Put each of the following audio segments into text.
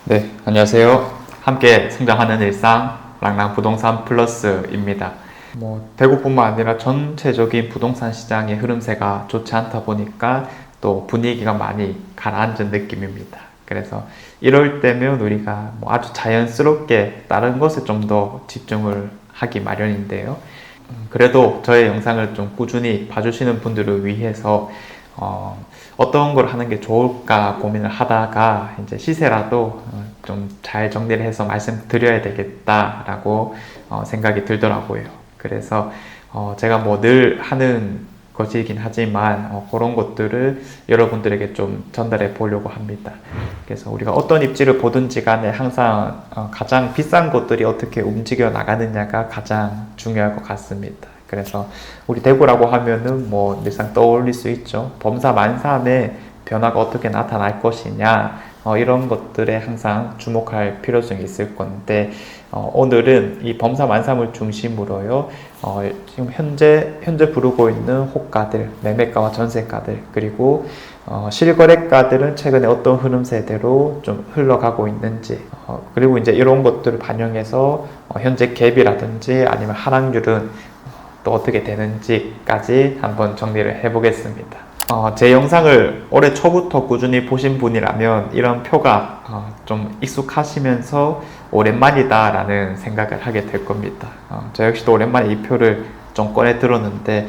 네, 안녕하세요. 함께 성장하는 일상 랑랑 부동산 플러스입니다. 대구뿐만 아니라 전체적인 부동산 시장의 흐름세가 좋지 않다 보니까 또 분위기가 많이 가라앉은 느낌입니다. 그래서 이럴 때면 우리가 아주 자연스럽게 다른 것에 좀 더 집중을 하기 마련인데요. 그래도 저의 영상을 좀 꾸준히 봐주시는 분들을 위해서 어떤 걸 하는 게 좋을까 고민을 하다가 이제 시세라도 좀 잘 정리를 해서 말씀드려야 되겠다라고 생각이 들더라고요. 그래서 제가 늘 하는 것이긴 하지만 그런 것들을 여러분들에게 좀 전달해 보려고 합니다. 그래서 우리가 어떤 입지를 보든지 간에 항상 가장 비싼 것들이 어떻게 움직여 나가느냐가 가장 중요할 것 같습니다. 그래서 우리 대구라고 하면은 늘상 떠올릴 수 있죠. 범사 만삼의 변화가 어떻게 나타날 것이냐, 이런 것들에 항상 주목할 필요성이 있을 건데, 오늘은 이 범사 만삼을 중심으로요, 지금 현재 부르고 있는 호가들, 매매가와 전세가들, 그리고 실거래가들은 최근에 어떤 흐름세대로 좀 흘러가고 있는지, 그리고 이제 이런 것들을 반영해서 현재 갭이라든지 아니면 하락률은 또 어떻게 되는지까지 한번 정리를 해보겠습니다. 제 영상을 올해 초부터 꾸준히 보신 분이라면 이런 표가 좀 익숙하시면서 오랜만이다 라는 생각을 하게 될 겁니다. 저 역시도 오랜만에 이 표를 좀 꺼내 들었는데,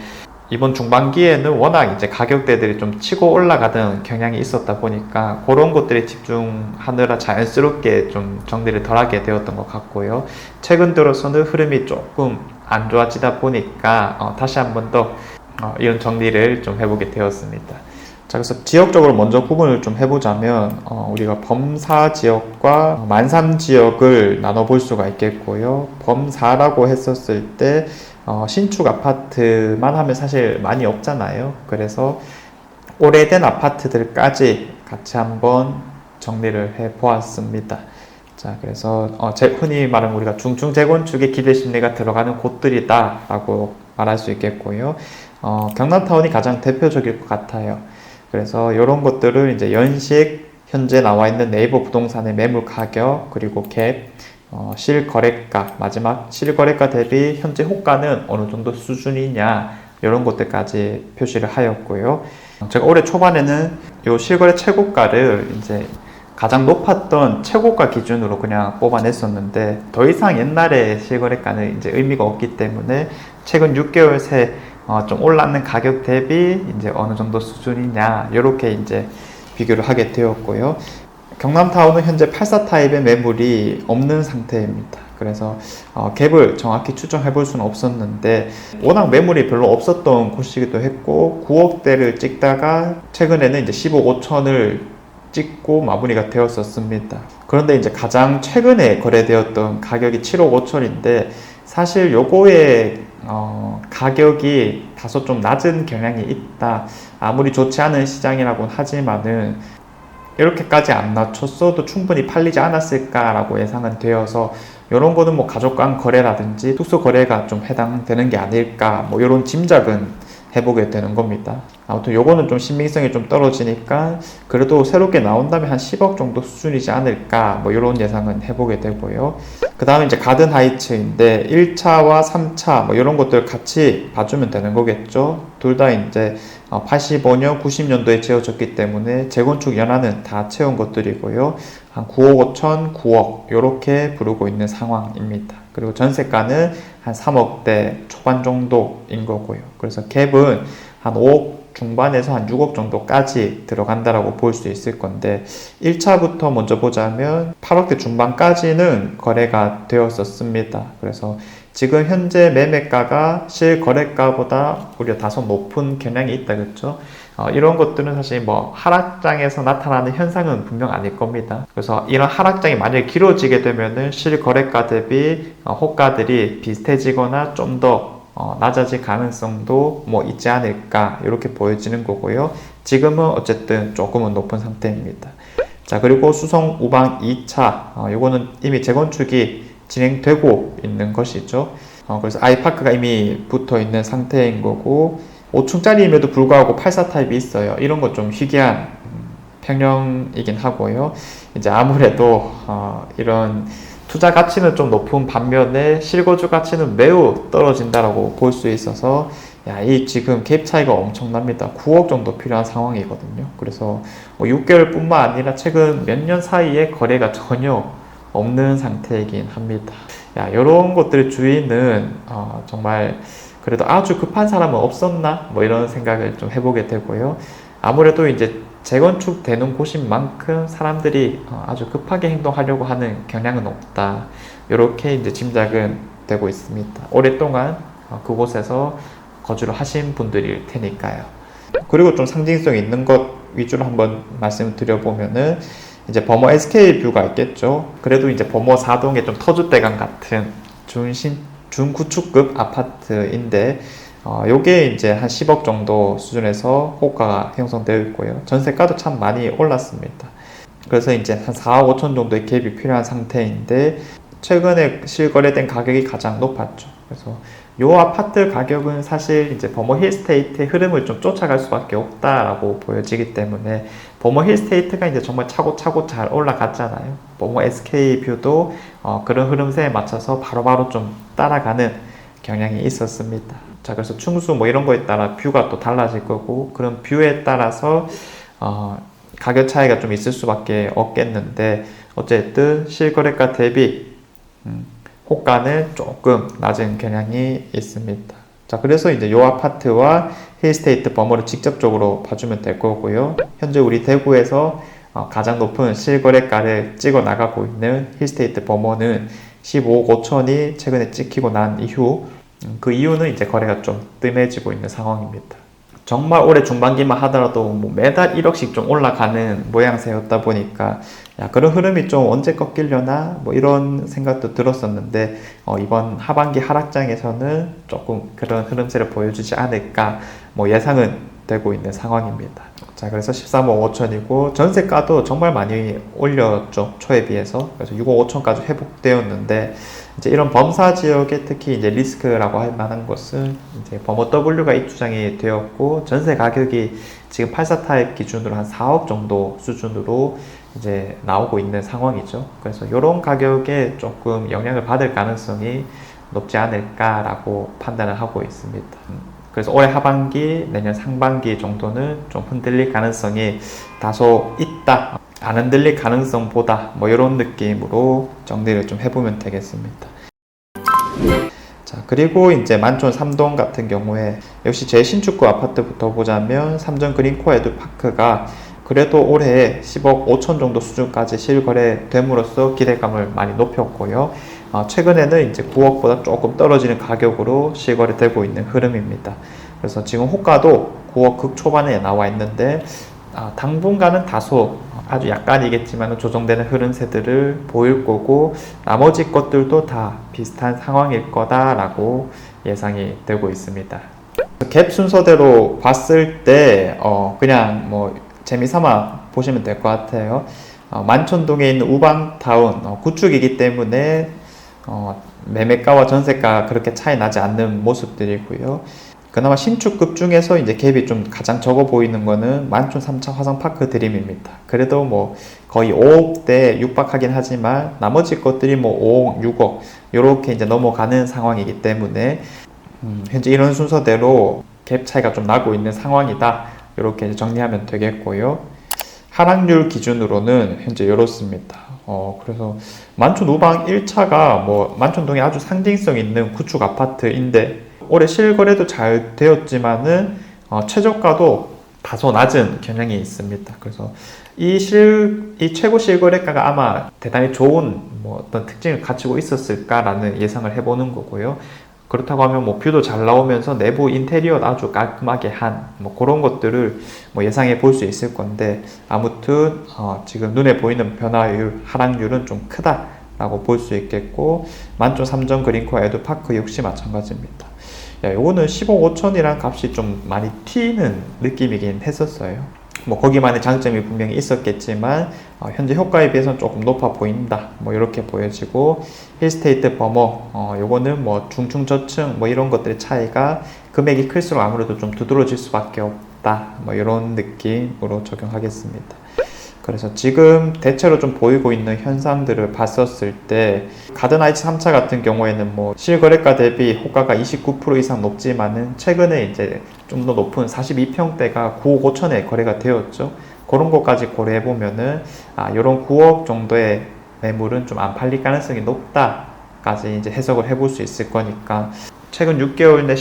이번 중반기에는 워낙 이제 가격대들이 좀 치고 올라가던 경향이 있었다 보니까 그런 것들에 집중하느라 자연스럽게 좀 정리를 덜 하게 되었던 것 같고요. 최근 들어서는 흐름이 조금 안 좋아지다 보니까 다시 한 번 더 이런 정리를 좀 해보게 되었습니다. 자, 그래서 지역적으로 먼저 구분을 좀 해보자면 우리가 범사 지역과 만삼 지역을 나눠볼 수가 있겠고요. 범사라고 했었을 때 신축 아파트만 하면 사실 많이 없잖아요. 그래서 오래된 아파트들까지 같이 한번 정리를 해 보았습니다. 자, 그래서 흔히 말하는 우리가 중증 재건축의 기대 심리가 들어가는 곳들이다 라고 말할 수 있겠고요. 경남타운이 가장 대표적일 것 같아요. 그래서 이런 것들을 이제 연식, 현재 나와 있는 네이버 부동산의 매물 가격, 그리고 갭, 실거래가, 마지막 실거래가 대비 현재 호가는 어느 정도 수준이냐, 이런 것들까지 표시를 하였고요. 제가 올해 초반에는 이 실거래 최고가를 이제 가장 높았던 최고가 기준으로 그냥 뽑아냈었는데, 더 이상 옛날의 실거래가는 이제 의미가 없기 때문에 최근 6개월 새 좀 올랐는 가격 대비 이제 어느 정도 수준이냐, 이렇게 이제 비교를 하게 되었고요. 경남타운은 현재 84 타입의 매물이 없는 상태입니다. 그래서 갭을 정확히 추정해 볼 수는 없었는데, 워낙 매물이 별로 없었던 곳이기도 했고 9억대를 찍다가 최근에는 이제 15억 5천을 찍고 마무리가 되었었습니다. 그런데 이제 가장 최근에 거래되었던 가격이 7억 5천인데 사실 요거의 가격이 다소 좀 낮은 경향이 있다. 아무리 좋지 않은 시장이라고는 하지만은 이렇게까지 안 낮췄어도 충분히 팔리지 않았을까라고 예상은 되어서, 이런 거는 가족 간 거래라든지 특수 거래가 좀 해당되는 게 아닐까, 이런 짐작은 해보게 되는 겁니다. 아무튼 요거는 좀 신빙성이 좀 떨어지니까 그래도 새롭게 나온다면 한 10억 정도 수준이지 않을까, 이런 예상은 해보게 되고요. 그 다음에 이제 가든 하이츠인데 1차와 3차 이런 것들 같이 봐주면 되는 거겠죠. 둘 다 이제 85년, 90년도에 지어졌기 때문에 재건축 연한은 다 채운 것들이고요. 한 9억 5천, 9억 이렇게 부르고 있는 상황입니다. 그리고 전세가는 한 3억대 초반 정도인 거고요. 그래서 갭은 한 5억 중반에서 한 6억 정도까지 들어간다라고 볼 수 있을 건데, 1차부터 먼저 보자면 8억대 중반까지는 거래가 되었었습니다. 그래서 지금 현재 매매가가 실거래가보다 오히려 다소 높은 경향이 있다, 그렇죠? 이런 것들은 사실 하락장에서 나타나는 현상은 분명 아닐 겁니다. 그래서 이런 하락장이 만약에 길어지게 되면은 실거래가 대비 호가들이 비슷해지거나 좀 더 낮아질 가능성도 있지 않을까, 이렇게 보여지는 거고요. 지금은 어쨌든 조금은 높은 상태입니다. 자, 그리고 수성 우방 2차, 요거는 이미 재건축이 진행되고 있는 것이죠. 그래서 아이파크가 이미 붙어 있는 상태인 거고, 5층짜리임에도 불구하고 84 타입이 있어요. 이런 거 좀 희귀한 평형이긴 하고요. 이제 아무래도 이런 투자 가치는 좀 높은 반면에 실거주 가치는 매우 떨어진다라고 볼 수 있어서 이 지금 갭 차이가 엄청납니다. 9억 정도 필요한 상황이거든요. 그래서 6개월뿐만 아니라 최근 몇 년 사이에 거래가 전혀 없는 상태이긴 합니다. 이런 것들의 주의는 정말 그래도 아주 급한 사람은 없었나? 뭐 이런 생각을 좀 해보게 되고요. 아무래도 이제 재건축 되는 곳인 만큼 사람들이 아주 급하게 행동하려고 하는 경향은 없다. 이렇게 이제 짐작은 되고 있습니다. 오랫동안 그곳에서 거주를 하신 분들일 테니까요. 그리고 좀 상징성 있는 것 위주로 한번 말씀을 드려보면은 이제 범어 SK뷰가 있겠죠. 그래도 이제 범어 4동의 좀 터줏대감 같은 중구축급 아파트인데 요게 이제 한 10억 정도 수준에서 호가가 형성되어 있고요. 전세가도 참 많이 올랐습니다. 그래서 이제 한 4억 5천 정도의 갭이 필요한 상태인데 최근에 실거래된 가격이 가장 높았죠. 그래서 요 아파트 가격은 사실 이제 버머 힐스테이트의 흐름을 좀 쫓아갈 수밖에 없다라고 보여지기 때문에 버머 힐스테이트가 이제 정말 차고차고 잘 올라갔잖아요. 버머 SK뷰도 그런 흐름세에 맞춰서 바로바로 좀 따라가는 경향이 있었습니다. 자, 그래서 충수 뭐 이런 거에 따라 뷰가 또 달라질 거고 그런 뷰에 따라서 가격 차이가 좀 있을 수밖에 없겠는데 어쨌든 실거래가 대비 호가는 조금 낮은 경향이 있습니다. 자, 그래서 이제 이 아파트와 힐스테이트 버머를 직접적으로 봐주면 될 거고요. 현재 우리 대구에서 가장 높은 실거래가를 찍어 나가고 있는 힐스테이트 버머는 15억 5천이 최근에 찍히고 난 이후 그 이유는 이제 거래가 좀 뜸해지고 있는 상황입니다. 정말 올해 중반기만 하더라도 뭐 매달 1억씩 좀 올라가는 모양새였다 보니까 그런 흐름이 좀 언제 꺾이려나 뭐 이런 생각도 들었었는데 이번 하반기 하락장에서는 조금 그런 흐름세를 보여주지 않을까 뭐 예상은 되고 있는 상황입니다. 자, 그래서 13억 5천이고 전세가도 정말 많이 올렸죠, 초에 비해서. 그래서 6억 5천까지 회복되었는데 이제 이런 범사 지역에 특히 이제 리스크라고 할 만한 것은 이제 범어 W가 입주장이 되었고 전세 가격이 지금 84타입 기준으로 한 4억 정도 수준으로 이제 나오고 있는 상황이죠. 그래서 이런 가격에 조금 영향을 받을 가능성이 높지 않을까라고 판단을 하고 있습니다. 그래서 올해 하반기, 내년 상반기 정도는 좀 흔들릴 가능성이 다소 있다. 안 흔들릴 가능성보다 뭐 이런 느낌으로 정리를 좀 해보면 되겠습니다. 자, 그리고 이제 만촌 3동 같은 경우에 역시 재신축구 아파트부터 보자면 삼전 그린코어 에듀파크가 그래도 올해 10억 5천 정도 수준까지 실거래됨으로써 기대감을 많이 높였고요. 최근에는 이제 9억보다 조금 떨어지는 가격으로 실거래되고 있는 흐름입니다. 그래서 지금 호가도 9억 극초반에 나와 있는데 당분간은 다소 아주 약간이겠지만 조정되는 흐름세들을 보일 거고 나머지 것들도 다 비슷한 상황일 거다라고 예상이 되고 있습니다. 갭 순서대로 봤을 때 그냥 뭐 재미삼아 보시면 될 것 같아요. 만촌동에 있는 우방타운 구축이기 때문에 매매가와 전세가 그렇게 차이 나지 않는 모습들이고요. 그나마 신축급 중에서 이제 갭이 좀 가장 적어 보이는 거는 만촌 3차 화성파크 드림입니다. 그래도 뭐 거의 5억대 육박하긴 하지만 나머지 것들이 뭐 5억, 6억 이렇게 이제 넘어가는 상황이기 때문에 현재 이런 순서대로 갭 차이가 좀 나고 있는 상황이다. 이렇게 정리하면 되겠고요. 하락률 기준으로는 현재 이렇습니다. 그래서 만촌 우방 1차가 뭐 만촌동에 아주 상징성 있는 구축 아파트인데 올해 실거래도 잘 되었지만은 최저가도 다소 낮은 경향이 있습니다. 그래서 이 최고 실거래가가 아마 대단히 좋은 뭐 어떤 특징을 갖추고 있었을까라는 예상을 해보는 거고요. 그렇다고 하면 뭐 뷰도 잘 나오면서 내부 인테리어도 아주 깔끔하게 한 뭐 그런 것들을 뭐 예상해 볼 수 있을 건데 아무튼 지금 눈에 보이는 변화율 하락률은 좀 크다라고 볼 수 있겠고 만촌 3전 그린코어 에듀파크 역시 마찬가지입니다. 요거는 15억 5천이란 값이 좀 많이 튀는 느낌이긴 했었어요. 뭐 거기만의 장점이 분명히 있었겠지만 현재 효과에 비해서는 조금 높아 보인다 뭐 이렇게 보여지고 힐스테이트 버머 요거는 뭐 중층 저층 뭐 이런 것들의 차이가 금액이 클수록 아무래도 좀 두드러질 수밖에 없다 뭐 이런 느낌으로 적용하겠습니다. 그래서 지금 대체로 좀 보이고 있는 현상들을 봤었을 때 가든아이츠 3차 같은 경우에는 뭐 실거래가 대비 호가가 29% 이상 높지만은 최근에 이제 좀 더 높은 42평대가 9억 5천에 거래가 되었죠. 그런 것까지 고려해 보면은 이런 9억 정도의 매물은 좀 안 팔릴 가능성이 높다까지 이제 해석을 해볼 수 있을 거니까 최근 6개월 내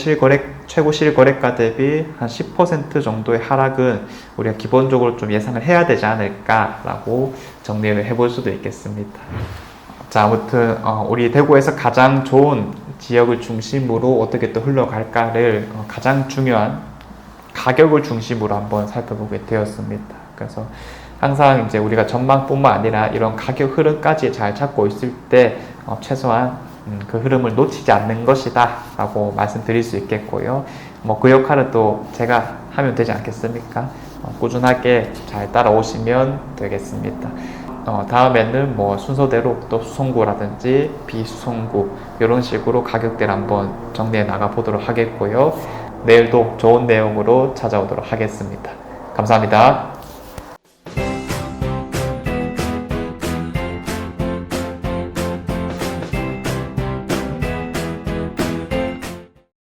최고 실거래가 대비 한 10% 정도의 하락은 우리가 기본적으로 좀 예상을 해야 되지 않을까라고 정리를 해볼 수도 있겠습니다. 자, 아무튼 우리 대구에서 가장 좋은 지역을 중심으로 어떻게 또 흘러갈까를 가장 중요한 가격을 중심으로 한번 살펴보게 되었습니다. 그래서 항상 이제 우리가 전망뿐만 아니라 이런 가격 흐름까지 잘 잡고 있을 때 최소한 그 흐름을 놓치지 않는 것이다 라고 말씀드릴 수 있겠고요. 뭐 그 역할은 또 제가 하면 되지 않겠습니까? 꾸준하게 잘 따라오시면 되겠습니다. 다음에는 뭐 순서대로 또 수성구라든지 비수성구 이런 식으로 가격대를 한번 정리해 나가 보도록 하겠고요. 내일도 좋은 내용으로 찾아오도록 하겠습니다. 감사합니다.